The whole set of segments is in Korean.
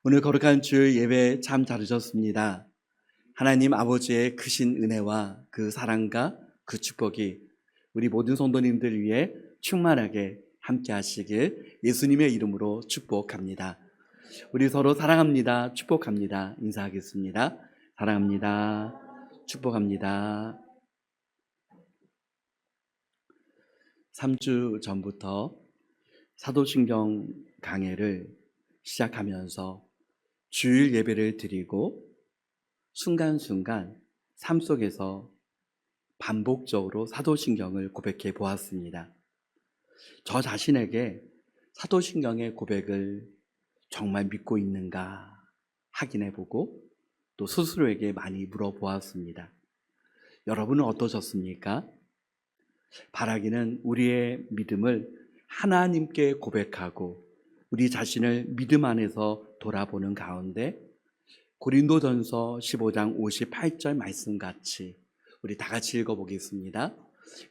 오늘 거룩한 주일 예배 참 잘하셨습니다. 하나님 아버지의 크신 은혜와 그 사랑과 그 축복이 우리 모든 성도님들 위해 충만하게 함께 하시길 예수님의 이름으로 축복합니다. 우리 서로 사랑합니다. 축복합니다. 인사하겠습니다. 사랑합니다. 축복합니다. 3주 전부터 사도신경 강해를 시작하면서 주일 예배를 드리고 순간순간 삶 속에서 반복적으로 사도신경을 고백해 보았습니다. 저 자신에게 사도신경의 고백을 정말 믿고 있는가 확인해 보고 또 스스로에게 많이 물어보았습니다. 여러분은 어떠셨습니까? 바라기는 우리의 믿음을 하나님께 고백하고 우리 자신을 믿음 안에서 돌아보는 가운데 고린도전서 15장 58절 말씀같이 우리 다 같이 읽어보겠습니다.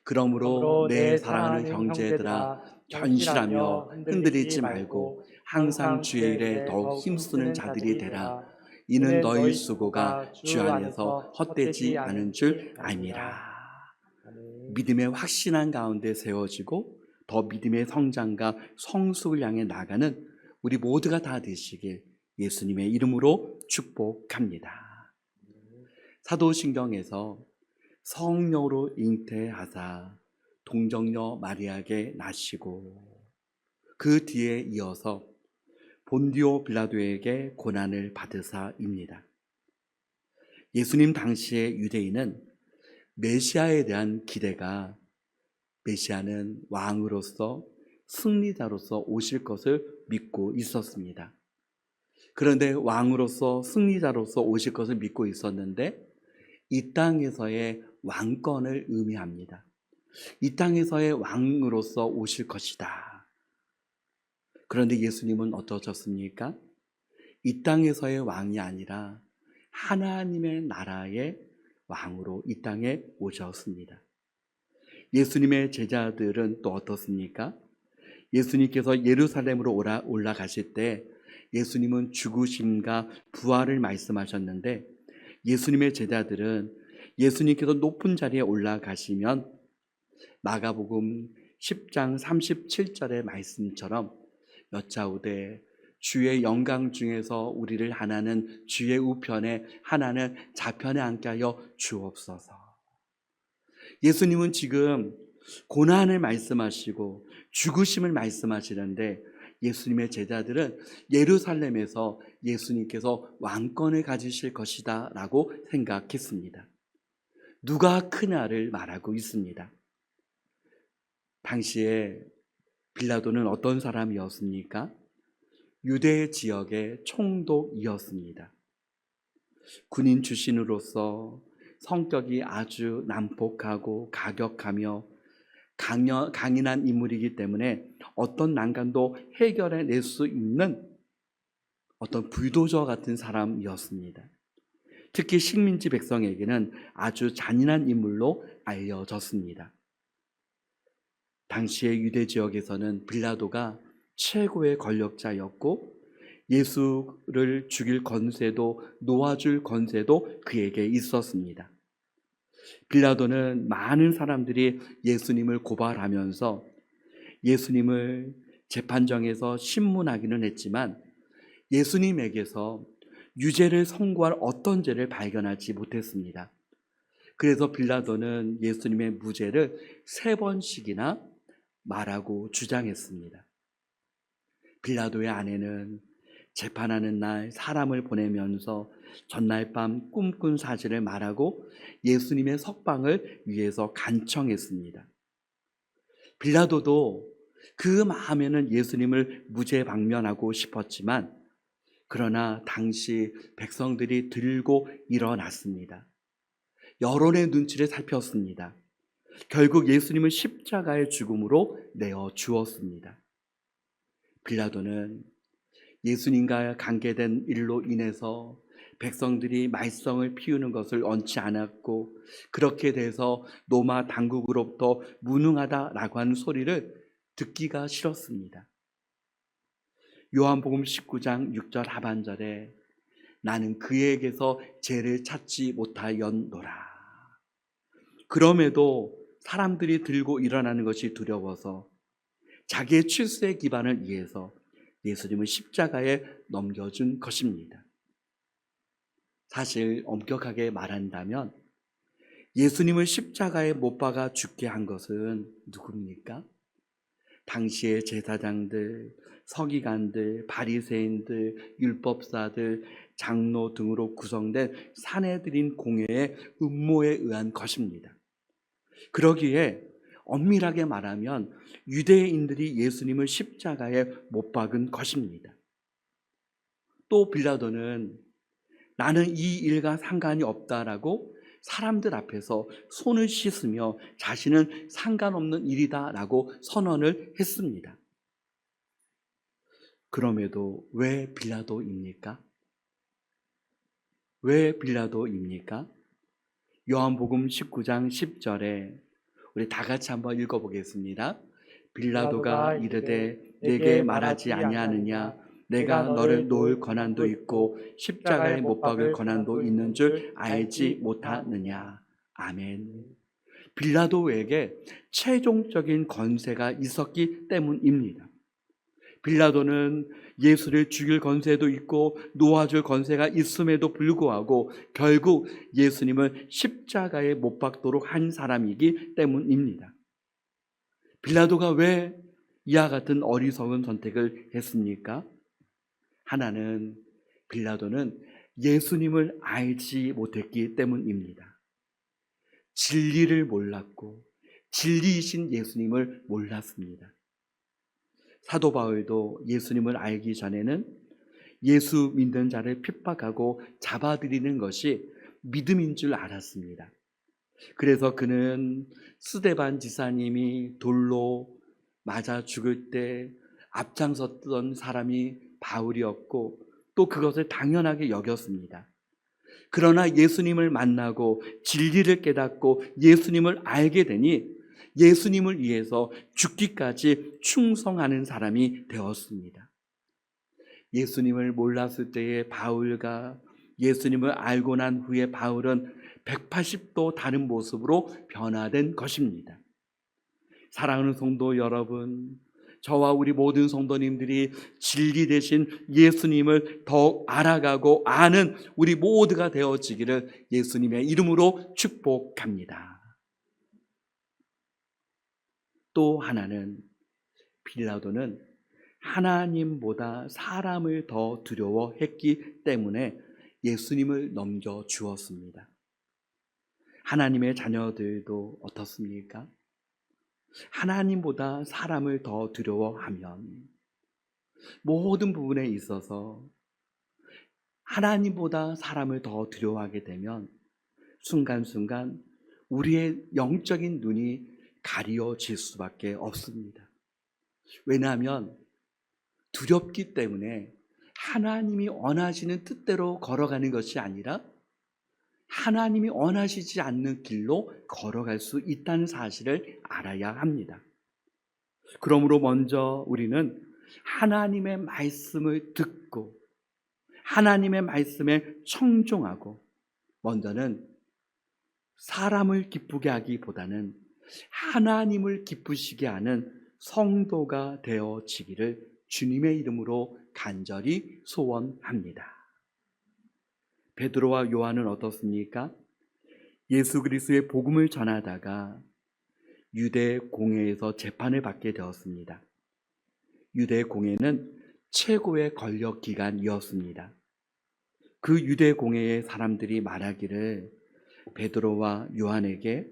그러므로 내 사랑하는 형제들아 견실하며 흔들리지 말고 항상 주의 일에 더욱 힘쓰는 자들이 되라. 이는 너희 수고가 주 안에서 헛되지 않은 줄 알미라. 믿음의 확신한 가운데 세워지고 더 믿음의 성장과 성숙을 향해 나가는 우리 모두가 다 되시길 예수님의 이름으로 축복합니다. 사도신경에서 성령으로 잉태하사 동정녀 마리아에게 나시고 그 뒤에 이어서 본디오 빌라도에게 고난을 받으사입니다. 예수님 당시의 유대인은 메시아에 대한 기대가 메시아는 왕으로서 승리자로서 오실 것을 믿고 있었습니다. 그런데 왕으로서 승리자로서 오실 것을 믿고 있었는데 이 땅에서의 왕권을 의미합니다. 이 땅에서의 왕으로서 오실 것이다. 그런데 예수님은 어떠셨습니까? 이 땅에서의 왕이 아니라 하나님의 나라의 왕으로 이 땅에 오셨습니다. 예수님의 제자들은 또 어떻습니까? 예수님께서 예루살렘으로 올라가실 때 예수님은 죽으심과 부활을 말씀하셨는데 예수님의 제자들은 예수님께서 높은 자리에 올라가시면 마가복음 10장 37절의 말씀처럼 여짜오되 주의 영광 중에서 우리를 하나는 주의 우편에 하나는 좌편에 앉게 하여 주옵소서. 예수님은 지금 고난을 말씀하시고 죽으심을 말씀하시는데 예수님의 제자들은 예루살렘에서 예수님께서 왕권을 가지실 것이다 라고 생각했습니다. 누가 크냐를 말하고 있습니다. 당시에 빌라도는 어떤 사람이었습니까? 유대 지역의 총독이었습니다. 군인 출신으로서 성격이 아주 난폭하고 가격하며 강인한 인물이기 때문에 어떤 난관도 해결해낼 수 있는 어떤 불도저 같은 사람이었습니다. 특히 식민지 백성에게는 아주 잔인한 인물로 알려졌습니다. 당시의 유대 지역에서는 빌라도가 최고의 권력자였고 예수를 죽일 권세도 놓아줄 권세도 그에게 있었습니다. 빌라도는 많은 사람들이 예수님을 고발하면서 예수님을 재판정에서 신문하기는 했지만 예수님에게서 유죄를 선고할 어떤 죄를 발견하지 못했습니다. 그래서 빌라도는 예수님의 무죄를 3번씩이나 말하고 주장했습니다. 빌라도의 아내는 재판하는 날 사람을 보내면서 전날 밤 꿈꾼 사실을 말하고 예수님의 석방을 위해서 간청했습니다. 빌라도도 그 마음에는 예수님을 무죄 방면하고 싶었지만 그러나 당시 백성들이 들고 일어났습니다. 여론의 눈치를 살폈습니다. 결국 예수님을 십자가의 죽음으로 내어 주었습니다. 빌라도는 예수님과 관계된 일로 인해서 백성들이 말썽을 피우는 것을 원치 않았고 그렇게 돼서 로마 당국으로부터 무능하다라고 하는 소리를 듣기가 싫었습니다. 요한복음 19장 6절 하반절에 나는 그에게서 죄를 찾지 못하였노라. 그럼에도 사람들이 들고 일어나는 것이 두려워서 자기의 출세 기반을 위해서 예수님을 십자가에 넘겨준 것입니다. 사실 엄격하게 말한다면 예수님을 십자가에 못 박아 죽게 한 것은 누굽니까? 당시의 제사장들, 서기관들, 바리새인들, 율법사들, 장로 등으로 구성된 사내들인 공회의 음모에 의한 것입니다. 그러기에 엄밀하게 말하면 유대인들이 예수님을 십자가에 못 박은 것입니다. 또 빌라도는 나는 이 일과 상관이 없다라고 사람들 앞에서 손을 씻으며 자신은 상관없는 일이다라고 선언을 했습니다. 그럼에도 왜 빌라도입니까? 왜 빌라도입니까? 요한복음 19장 10절에 우리 다 같이 한번 읽어보겠습니다. 빌라도가 이르되 내게 말하지 아니하느냐 내가 너를 놓을 권한도 있고 십자가에 못 박을 권한도 있는 줄 알지 못하느냐. 아멘. 빌라도에게 최종적인 권세가 있었기 때문입니다. 빌라도는 예수를 죽일 권세도 있고 놓아줄 권세가 있음에도 불구하고 결국 예수님을 십자가에 못 박도록 한 사람이기 때문입니다. 빌라도가 왜 이와 같은 어리석은 선택을 했습니까? 하나는 빌라도는 예수님을 알지 못했기 때문입니다. 진리를 몰랐고 진리이신 예수님을 몰랐습니다. 사도 바울도 예수님을 알기 전에는 예수 믿는 자를 핍박하고 잡아들이는 것이 믿음인 줄 알았습니다. 그래서 그는 스데반 지사님이 돌로 맞아 죽을 때 앞장섰던 사람이 바울이었고 또 그것을 당연하게 여겼습니다. 그러나 예수님을 만나고 진리를 깨닫고 예수님을 알게 되니 예수님을 위해서 죽기까지 충성하는 사람이 되었습니다. 예수님을 몰랐을 때의 바울과 예수님을 알고 난 후에 바울은 180도 다른 모습으로 변화된 것입니다. 사랑하는 성도 여러분, 저와 우리 모든 성도님들이 진리 되신 예수님을 더 알아가고 아는 우리 모두가 되어지기를 예수님의 이름으로 축복합니다. 또 하나는 빌라도는 하나님보다 사람을 더 두려워했기 때문에 예수님을 넘겨주었습니다. 하나님의 자녀들도 어떻습니까? 하나님보다 사람을 더 두려워하면 모든 부분에 있어서 하나님보다 사람을 더 두려워하게 되면 순간순간 우리의 영적인 눈이 가려질 수밖에 없습니다. 왜냐하면 두렵기 때문에 하나님이 원하시는 뜻대로 걸어가는 것이 아니라 하나님이 원하시지 않는 길로 걸어갈 수 있다는 사실을 알아야 합니다. 그러므로 먼저 우리는 하나님의 말씀을 듣고 하나님의 말씀에 청종하고 먼저는 사람을 기쁘게 하기보다는 하나님을 기쁘시게 하는 성도가 되어지기를 주님의 이름으로 간절히 소원합니다. 베드로와 요한은 어떻습니까? 예수 그리스도의 복음을 전하다가 유대 공회에서 재판을 받게 되었습니다. 유대 공회는 최고의 권력 기관이었습니다. 그 유대 공회의 사람들이 말하기를 베드로와 요한에게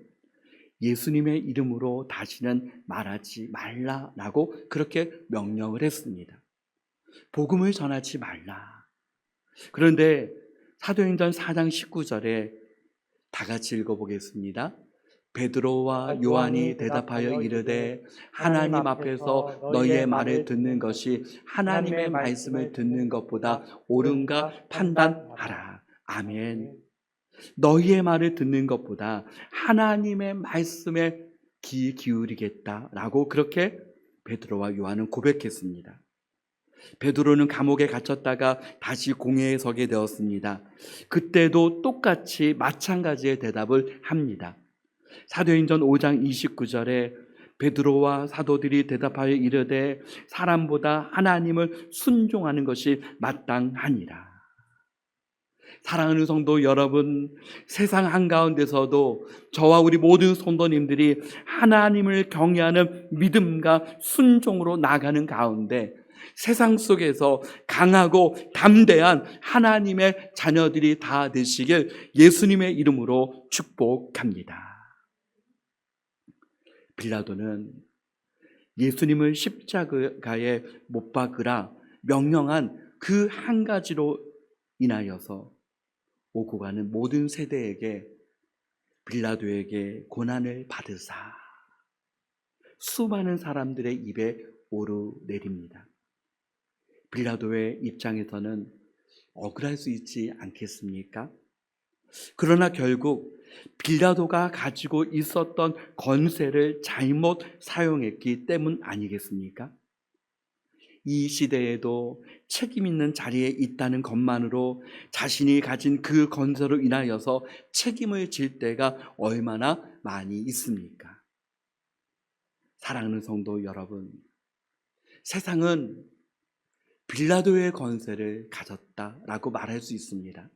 예수님의 이름으로 다시는 말하지 말라라고 그렇게 명령을 했습니다. 복음을 전하지 말라. 그런데 사도행전 4장 19절에 다 같이 읽어보겠습니다. 베드로와 요한이 대답하여 이르되 하나님 앞에서 너희의 말을 듣는 것이 하나님의 말씀을 듣는 것보다 옳은가 판단하라. 아멘. 너희의 말을 듣는 것보다 하나님의 말씀에 귀 기울이겠다라고 그렇게 베드로와 요한은 고백했습니다. 베드로는 감옥에 갇혔다가 다시 공회에 서게 되었습니다. 그때도 똑같이 마찬가지의 대답을 합니다. 사도행전 5장 29절에 베드로와 사도들이 대답하여 이르되 사람보다 하나님을 순종하는 것이 마땅하니라. 사랑하는 성도 여러분, 세상 한가운데서도 저와 우리 모든 성도님들이 하나님을 경외하는 믿음과 순종으로 나가는 가운데 세상 속에서 강하고 담대한 하나님의 자녀들이 다 되시길 예수님의 이름으로 축복합니다. 빌라도는 예수님을 십자가에 못 박으라 명령한 그 한 가지로 인하여서 오고 가는 모든 세대에게 빌라도에게 고난을 받으사 수많은 사람들의 입에 오르내립니다. 빌라도의 입장에서는 억울할 수 있지 않겠습니까? 그러나 결국 빌라도가 가지고 있었던 권세를 잘못 사용했기 때문 아니겠습니까? 이 시대에도 책임 있는 자리에 있다는 것만으로 자신이 가진 그 권세로 인하여서 책임을 질 때가 얼마나 많이 있습니까? 사랑하는 성도 여러분, 세상은 빌라도의 권세를 가졌다라고 말할 수 있습니다.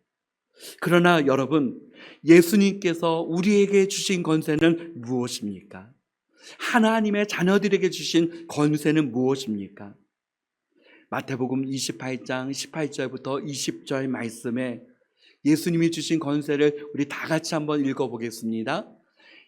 그러나 여러분, 예수님께서 우리에게 주신 권세는 무엇입니까? 하나님의 자녀들에게 주신 권세는 무엇입니까? 마태복음 28장 18절부터 20절 말씀에 예수님이 주신 권세를 우리 다 같이 한번 읽어보겠습니다.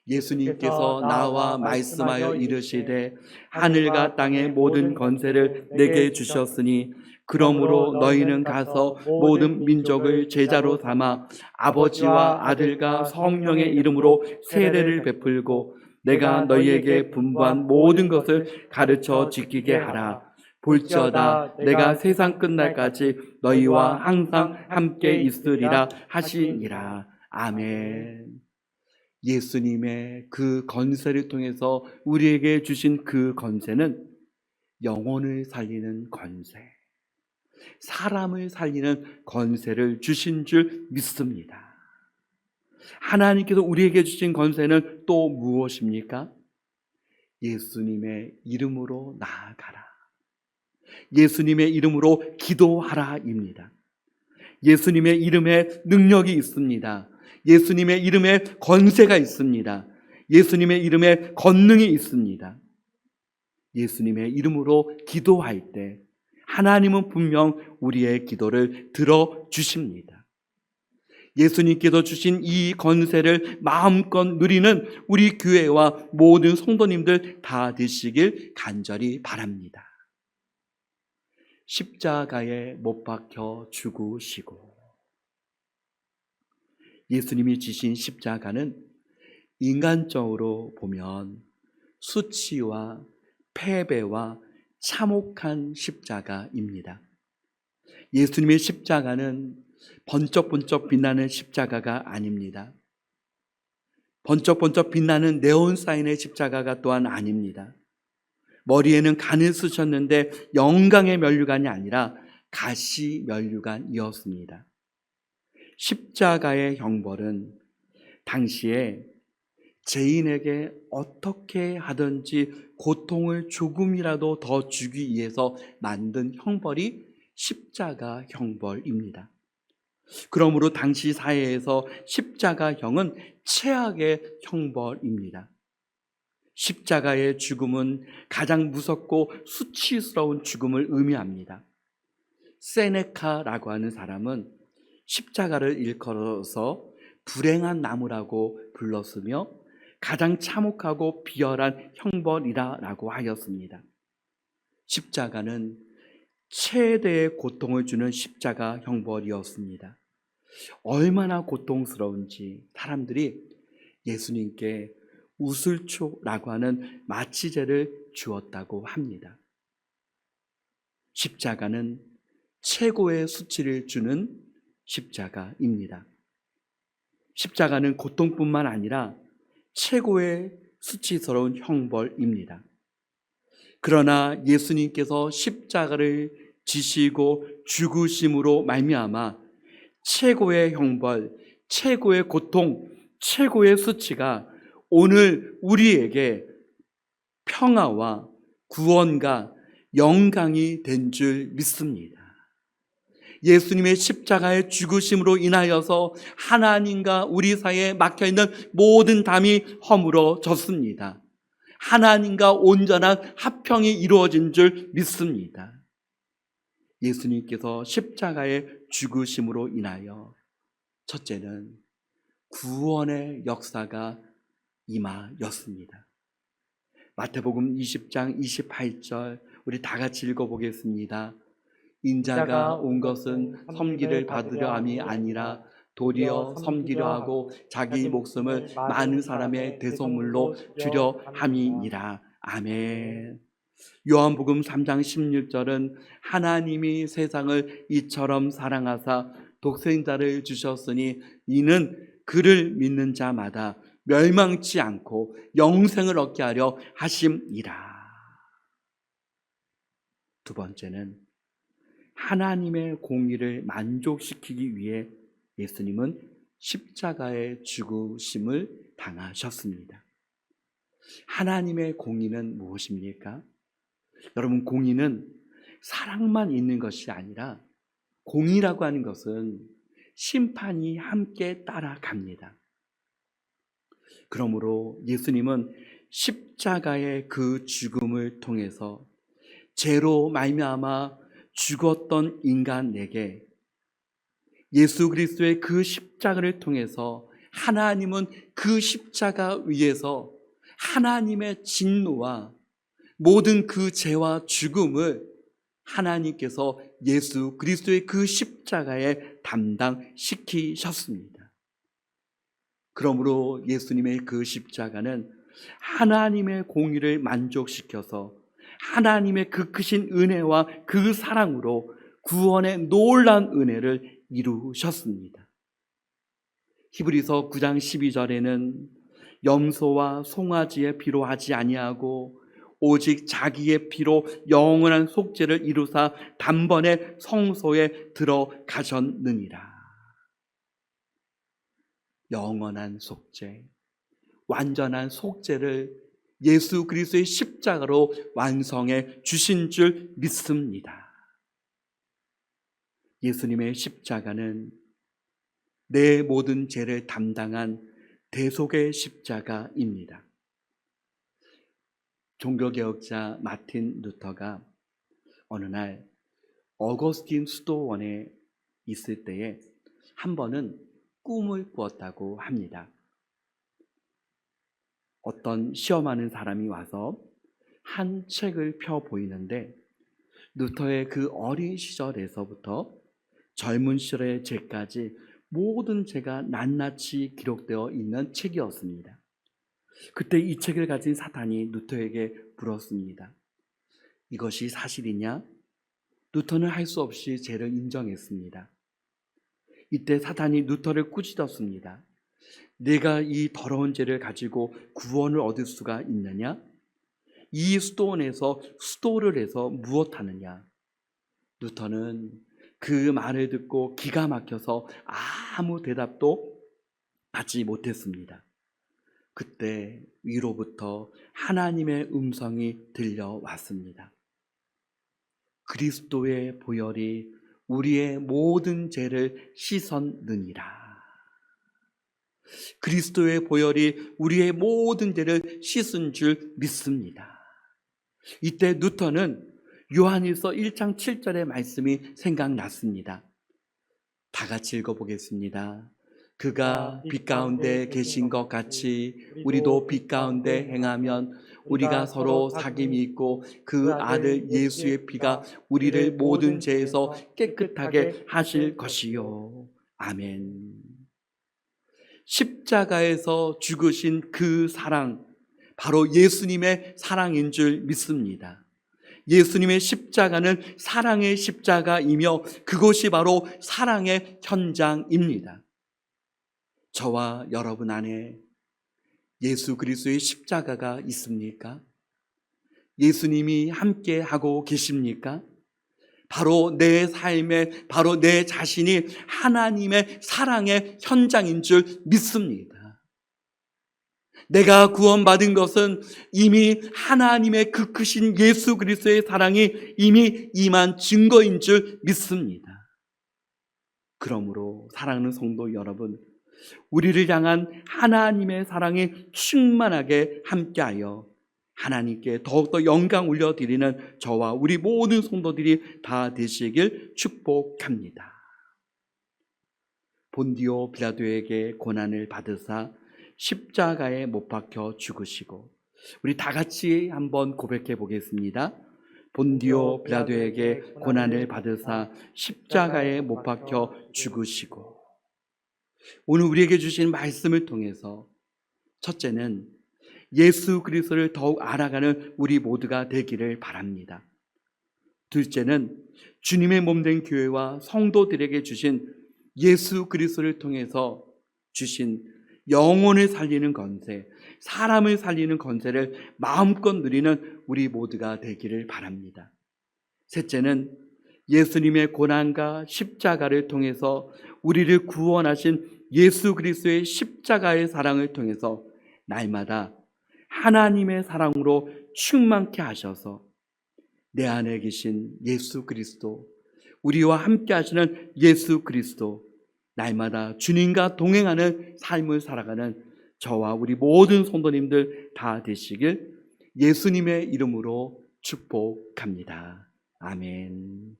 예수님께서 나와 말씀하여 이르시되 하늘과 땅의 모든 권세를 내게 주셨으니 그러므로 너희는 가서 모든 민족을 제자로 삼아 아버지와 아들과 성령의 이름으로 세례를 베풀고 내가 너희에게 분부한 모든 것을 가르쳐 지키게 하라. 볼지어다 내가 세상 끝날까지 너희와 항상 함께 있으리라 하시니라. 아멘. 예수님의 그 권세를 통해서 우리에게 주신 그 권세는 영혼을 살리는 권세, 사람을 살리는 권세를 주신 줄 믿습니다. 하나님께서 우리에게 주신 권세는 또 무엇입니까? 예수님의 이름으로 나아가라, 예수님의 이름으로 기도하라입니다. 예수님의 이름에 능력이 있습니다. 예수님의 이름에 권세가 있습니다. 예수님의 이름에 권능이 있습니다. 예수님의 이름으로 기도할 때 하나님은 분명 우리의 기도를 들어주십니다. 예수님께서 주신 이 권세를 마음껏 누리는 우리 교회와 모든 성도님들 다 되시길 간절히 바랍니다. 십자가에 못 박혀 죽으시고 예수님이 지신 십자가는 인간적으로 보면 수치와 패배와 참혹한 십자가입니다. 예수님의 십자가는 번쩍번쩍 빛나는 십자가가 아닙니다. 번쩍번쩍 빛나는 네온사인의 십자가가 또한 아닙니다. 머리에는 간을 쓰셨는데 영광의 면류관이 아니라 가시 면류관이었습니다. 십자가의 형벌은 당시에 죄인에게 어떻게 하든지 고통을 조금이라도 더 주기 위해서 만든 형벌이 십자가 형벌입니다. 그러므로 당시 사회에서 십자가형은 최악의 형벌입니다. 십자가의 죽음은 가장 무섭고 수치스러운 죽음을 의미합니다. 세네카라고 하는 사람은 십자가를 일컬어서 불행한 나무라고 불렀으며 가장 참혹하고 비열한 형벌이라고 하였습니다. 십자가는 최대의 고통을 주는 십자가 형벌이었습니다. 얼마나 고통스러운지 사람들이 예수님께 우슬초라고 하는 마취제를 주었다고 합니다. 십자가는 최고의 수치를 주는 십자가입니다. 십자가는 고통뿐만 아니라 최고의 수치스러운 형벌입니다. 그러나 예수님께서 십자가를 지시고 죽으심으로 말미암아 최고의 형벌, 최고의 고통, 최고의 수치가 오늘 우리에게 평화와 구원과 영광이 된 줄 믿습니다. 예수님의 십자가의 죽으심으로 인하여서 하나님과 우리 사이에 막혀있는 모든 담이 허물어졌습니다. 하나님과 온전한 합평이 이루어진 줄 믿습니다. 예수님께서 십자가의 죽으심으로 인하여 첫째는 구원의 역사가 임하였습니다. 마태복음 20장 28절 우리 다 같이 읽어보겠습니다. 인자가 온 것은 섬기를 받으려 함이 아니라 도리어 섬기려 하고 자기 목숨을 많은 사람의 대속물로 주려 함이니라. 아멘. 요한복음 3장 16절은 하나님이 세상을 이처럼 사랑하사 독생자를 주셨으니 이는 그를 믿는 자마다 멸망치 않고 영생을 얻게 하려 하심이라. 두 번째는 하나님의 공의를 만족시키기 위해 예수님은 십자가의 죽으심을 당하셨습니다. 하나님의 공의는 무엇입니까? 여러분, 공의는 사랑만 있는 것이 아니라 공의라고 하는 것은 심판이 함께 따라갑니다. 그러므로 예수님은 십자가의 그 죽음을 통해서 죄로 말미암아 죽었던 인간에게 예수 그리스도의 그 십자가를 통해서 하나님은 그 십자가 위에서 하나님의 진노와 모든 그 죄와 죽음을 하나님께서 예수 그리스도의 그 십자가에 담당시키셨습니다. 그러므로 예수님의 그 십자가는 하나님의 공의를 만족시켜서 하나님의 그 크신 은혜와 그 사랑으로 구원의 놀라운 은혜를 이루셨습니다. 히브리서 9장 12절에는 염소와 송아지의 피로 하지 아니하고 오직 자기의 피로 영원한 속죄를 이루사 단번에 성소에 들어가셨느니라. 영원한 속죄, 완전한 속죄를 예수 그리스도의 십자가로 완성해 주신 줄 믿습니다. 예수님의 십자가는 내 모든 죄를 담당한 대속의 십자가입니다. 종교개혁자 마틴 루터가 어느 날 어거스틴 수도원에 있을 때에 한 번은 꿈을 꾸었다고 합니다. 어떤 시험하는 사람이 와서 한 책을 펴 보이는데 루터의 그 어린 시절에서부터 젊은 시절의 죄까지 모든 죄가 낱낱이 기록되어 있는 책이었습니다. 그때 이 책을 가진 사탄이 루터에게 물었습니다. 이것이 사실이냐? 루터는 할 수 없이 죄를 인정했습니다. 이때 사탄이 루터를 꾸짖었습니다. 내가 이 더러운 죄를 가지고 구원을 얻을 수가 있느냐? 이 수도원에서 수도를 해서 무엇하느냐? 루터는 그 말을 듣고 기가 막혀서 아무 대답도 하지 못했습니다. 그때 위로부터 하나님의 음성이 들려왔습니다. 그리스도의 보혈이 우리의 모든 죄를 씻었느니라. 그리스도의 보혈이 우리의 모든 죄를 씻은 줄 믿습니다. 이때 루터는 요한일서 1장 7절의 말씀이 생각났습니다. 다 같이 읽어보겠습니다. 그가 빛 가운데 계신 것 같이 우리도 빛 가운데 행하면 우리가 서로 사귐이 있고 그 아들 예수의 피가 우리를 모든 죄에서 깨끗하게 하실 것이요. 아멘. 십자가에서 죽으신 그 사랑, 바로 예수님의 사랑인 줄 믿습니다. 예수님의 십자가는 사랑의 십자가이며 그것이 바로 사랑의 현장입니다. 저와 여러분 안에 예수 그리스도의 십자가가 있습니까? 예수님이 함께 하고 계십니까? 바로 내 삶에, 바로 내 자신이 하나님의 사랑의 현장인 줄 믿습니다. 내가 구원받은 것은 이미 하나님의 그 크신 예수 그리스도의 사랑이 이미 임한 증거인 줄 믿습니다. 그러므로 사랑하는 성도 여러분, 우리를 향한 하나님의 사랑이 충만하게 함께하여 하나님께 더욱더 영광 올려드리는 저와 우리 모든 성도들이 다 되시길 축복합니다. 본디오 빌라도에게 고난을 받으사 십자가에 못 박혀 죽으시고, 우리 다 같이 한번 고백해 보겠습니다. 본디오 빌라도에게 고난을 받으사 십자가에 못 박혀 죽으시고. 오늘 우리에게 주신 말씀을 통해서 첫째는 예수 그리스도를 더욱 알아가는 우리 모두가 되기를 바랍니다. 둘째는 주님의 몸된 교회와 성도들에게 주신 예수 그리스도를 통해서 주신 영혼을 살리는 건세, 사람을 살리는 건세를 마음껏 누리는 우리 모두가 되기를 바랍니다. 셋째는 예수님의 고난과 십자가를 통해서 우리를 구원하신 예수 그리스도의 십자가의 사랑을 통해서 날마다 하나님의 사랑으로 충만케 하셔서 내 안에 계신 예수 그리스도, 우리와 함께 하시는 예수 그리스도, 날마다 주님과 동행하는 삶을 살아가는 저와 우리 모든 성도님들 다 되시길 예수님의 이름으로 축복합니다. 아멘.